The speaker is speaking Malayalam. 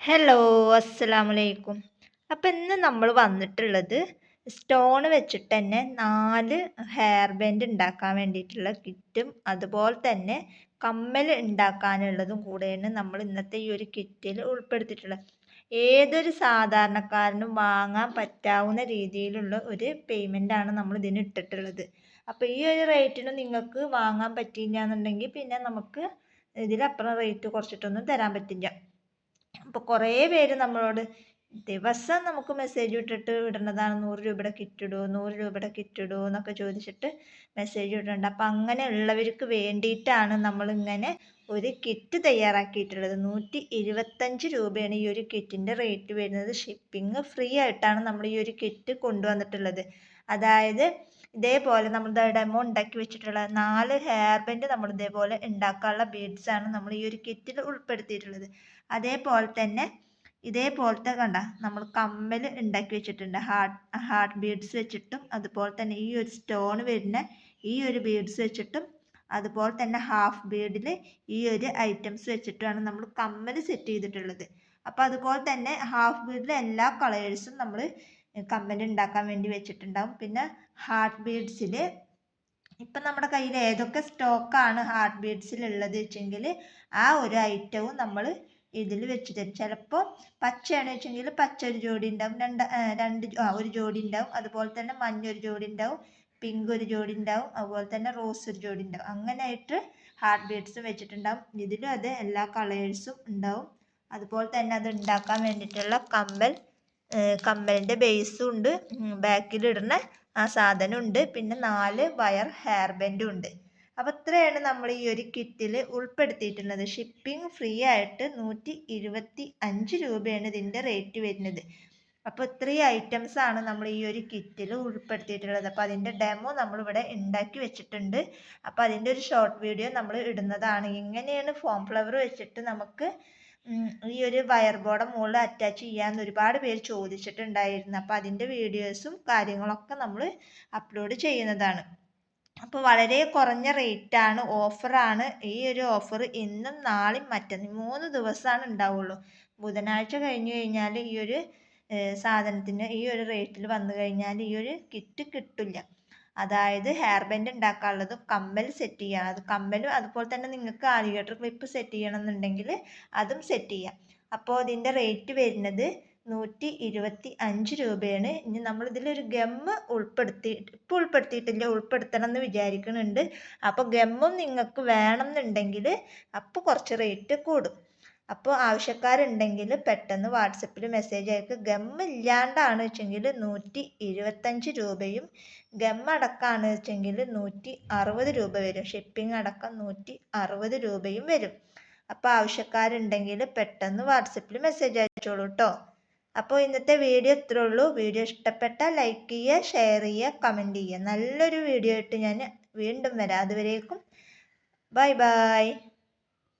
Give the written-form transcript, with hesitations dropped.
ഹലോ, അസ്സലാമലൈക്കും. അപ്പം ഇന്ന് നമ്മൾ വന്നിട്ടുള്ളത് സ്റ്റോൺ വെച്ചിട്ട് തന്നെ 4 ഹെയർ ബാൻഡ് ഉണ്ടാക്കാൻ വേണ്ടിയിട്ടുള്ള കിറ്റും അതുപോലെ തന്നെ കമ്മൽ ഉണ്ടാക്കാനുള്ളതും കൂടെയാണ് നമ്മൾ ഇന്നത്തെ ഈ ഒരു കിറ്റിൽ ഉൾപ്പെടുത്തിയിട്ടുള്ളത്. ഏതൊരു സാധാരണക്കാരനും വാങ്ങാൻ പറ്റാവുന്ന രീതിയിലുള്ള ഒരു പേയ്മെൻ്റാണ് നമ്മൾ ഇതിന് ഇട്ടിട്ടുള്ളത്. അപ്പോൾ ഈ ഒരു റേറ്റിന് നിങ്ങൾക്ക് വാങ്ങാൻ പറ്റിയില്ല എന്നുണ്ടെങ്കിൽ പിന്നെ നമുക്ക് ഇതിലപ്പുറം റേറ്റ് കുറച്ചിട്ടൊന്നും തരാൻ പറ്റില്ല. അപ്പോൾ കുറേ പേര് നമ്മളോട് ദിവസം നമുക്ക് മെസ്സേജ് ഇടുന്നതാണ് 100 രൂപയുടെ കിറ്റ് ഇടുമോ, 100 രൂപയുടെ കിറ്റ് ഇടുമോ എന്നൊക്കെ ചോദിച്ചിട്ട് മെസ്സേജ് ഇടുന്നുണ്ട്. അപ്പം അങ്ങനെയുള്ളവർക്ക് വേണ്ടിയിട്ടാണ് നമ്മളിങ്ങനെ ഒരു കിറ്റ് തയ്യാറാക്കിയിട്ടുള്ളത്. 125 രൂപയാണ് ഈ ഒരു കിറ്റിൻ്റെ റേറ്റ് വരുന്നത്. ഷിപ്പിംഗ് ഫ്രീ ആയിട്ടാണ് നമ്മൾ ഈ ഒരു കിറ്റ് കൊണ്ടുവന്നിട്ടുള്ളത്. അതായത് ഇതേപോലെ നമ്മൾ ഡെമോ ഉണ്ടാക്കി വെച്ചിട്ടുള്ള 4 ഹെയർ ബാൻഡ് നമ്മൾ ഇതേപോലെ ഉണ്ടാക്കാനുള്ള ബീഡ്സാണ് നമ്മൾ ഈ ഒരു കിറ്റിൽ ഉൾപ്പെടുത്തിയിട്ടുള്ളത്. അതേപോലെ തന്നെ ഇതേപോലത്തെ കണ്ട നമ്മൾ കമ്മൽ ഉണ്ടാക്കി വെച്ചിട്ടുണ്ട്. ഹാർട്ട് ബീഡ്സ് വെച്ചിട്ടും അതുപോലെ തന്നെ ഈ ഒരു സ്റ്റോൺ വരുന്ന ഈ ഒരു ബീഡ്സ് വെച്ചിട്ടും അതുപോലെ തന്നെ ഹാഫ് ബീഡിൽ ഈ ഒരു ഐറ്റംസ് വെച്ചിട്ടുമാണ് നമ്മൾ കമ്മൽ സെറ്റ് ചെയ്തിട്ടുള്ളത്. അപ്പോൾ അതുപോലെ തന്നെ ഹാഫ് ബീഡിലെ എല്ലാ കളേഴ്സും നമ്മൾ കമ്മൽ ഉണ്ടാക്കാൻ വേണ്ടി വെച്ചിട്ടുണ്ടാവും. പിന്നെ ഹാർട്ട് ബീഡ്സിൽ ഇപ്പം നമ്മുടെ കയ്യിൽ ഏതൊക്കെ സ്റ്റോക്കാണ് ഹാർട്ട് ബീഡ്സിലുള്ളത് വെച്ചെങ്കിൽ ആ ഒരു ഐറ്റവും നമ്മൾ ഇതിൽ വെച്ച് തരും. ചിലപ്പോൾ പച്ചയാണ് വെച്ചെങ്കിൽ പച്ച ഒരു ജോഡി ഉണ്ടാവും, ഒരു ജോഡി ഉണ്ടാവും. അതുപോലെ തന്നെ മഞ്ഞ ഒരു ജോഡി ഉണ്ടാവും, പിങ്ക് ഒരു ജോഡി ഉണ്ടാവും, അതുപോലെ തന്നെ റോസ് ഒരു ജോഡി ഉണ്ടാവും. അങ്ങനെയായിട്ട് ഹാർട്ട് ബീഡ്സും വെച്ചിട്ടുണ്ടാവും. ഇതിലും അത് എല്ലാ കളേഴ്സും ഉണ്ടാവും. അതുപോലെ തന്നെ അത് ഉണ്ടാക്കാൻ വേണ്ടിയിട്ടുള്ള കമ്മലിൻ്റെ ബേസും ഉണ്ട്, ബാക്കിലിടുന്ന ആ സാധനം ഉണ്ട്, പിന്നെ 4 വയർ ഹെയർ ബാൻഡും ഉണ്ട്. അപ്പോൾ ഇത്രയാണ് നമ്മൾ ഈ ഒരു കിറ്റിൽ ഉൾപ്പെടുത്തിയിട്ടുള്ളത്. ഷിപ്പിംഗ് ഫ്രീ ആയിട്ട് 125 രൂപയാണ് ഇതിൻ്റെ റേറ്റ് വരുന്നത്. അപ്പോൾ ഇത്രയും ഐറ്റംസ് ആണ് നമ്മൾ ഈ ഒരു കിറ്റിൽ ഉൾപ്പെടുത്തിയിട്ടുള്ളത്. അപ്പോൾ അതിൻ്റെ ഡെമോ നമ്മളിവിടെ ഉണ്ടാക്കി വെച്ചിട്ടുണ്ട്. അപ്പോൾ അതിൻ്റെ ഒരു ഷോർട്ട് വീഡിയോ നമ്മൾ ഇടുന്നതാണ്. എങ്ങനെയാണ് ഫോം ഫ്ലവർ വെച്ചിട്ട് നമുക്ക് ഈ ഒരു വയർ ബോർഡ് മുകളിൽ അറ്റാച്ച് ചെയ്യാൻ ഒരുപാട് പേര് ചോദിച്ചിട്ടുണ്ടായിരുന്നു. അപ്പോൾ അതിൻ്റെ വീഡിയോസും കാര്യങ്ങളൊക്കെ നമ്മൾ അപ്ലോഡ് ചെയ്യുന്നതാണ്. അപ്പോൾ വളരെ കുറഞ്ഞ റേറ്റാണ്, ഓഫറാണ്. ഈ ഒരു ഓഫർ ഇന്നും നാളെയും മറ്റന്നും 3 ദിവസമാണ് ഉണ്ടാവുള്ളൂ. ബുധനാഴ്ച കഴിഞ്ഞ് കഴിഞ്ഞാൽ ഈ ഒരു സാധനത്തിന് ഈ ഒരു റേറ്റിൽ വന്നു കഴിഞ്ഞാൽ ഈ ഒരു കിറ്റ് കിട്ടില്ല. അതായത് ഹെയർ ബാൻഡ് ഉണ്ടാക്കാനുള്ളതും കമ്മൽ സെറ്റ് ചെയ്യാം. അത് കമ്മലും അതുപോലെ തന്നെ നിങ്ങൾക്ക് ആലിഗേറ്റർ ക്ലിപ്പ് സെറ്റ് ചെയ്യണമെന്നുണ്ടെങ്കിൽ അതും സെറ്റ് ചെയ്യാം. അപ്പോൾ ഇതിൻ്റെ റേറ്റ് വരുന്നത് 125 രൂപയാണ്. ഇനി നമ്മളിതിലൊരു ഗമ്മ് ഇപ്പോൾ ഉൾപ്പെടുത്തിയിട്ടില്ല, ഉൾപ്പെടുത്തണം എന്ന് വിചാരിക്കുന്നുണ്ട്. അപ്പോൾ ഗമ്മും നിങ്ങൾക്ക് വേണം എന്നുണ്ടെങ്കിൽ അപ്പോൾ കുറച്ച് റേറ്റ് കൂടും. അപ്പോൾ ആവശ്യക്കാരുണ്ടെങ്കിൽ പെട്ടെന്ന് വാട്സപ്പിൽ മെസ്സേജ് അയക്കുക. ഗമ്മ് ഇല്ലാണ്ടാണ് വെച്ചെങ്കിൽ 125 രൂപയും ഗമ്മടക്കമാണ് വെച്ചെങ്കിൽ 160 രൂപ വരും. ഷിപ്പിംഗ് അടക്കം 160 രൂപയും വരും. അപ്പോൾ ആവശ്യക്കാരുണ്ടെങ്കിൽ പെട്ടെന്ന് വാട്സപ്പിൽ മെസ്സേജ് അയച്ചോളൂ കേട്ടോ. അപ്പോൾ ഇന്നത്തെ വീഡിയോ ഇത്രേ ഉള്ളൂ. വീഡിയോ ഇഷ്ടപ്പെട്ടാൽ ലൈക്ക് ചെയ്യുക, ഷെയർ ചെയ്യുക, കമൻറ്റ് ചെയ്യുക. നല്ലൊരു വീഡിയോ ആയിട്ട് ഞാൻ വീണ്ടും വരാം. അതുവരേക്കും ബൈ ബൈ.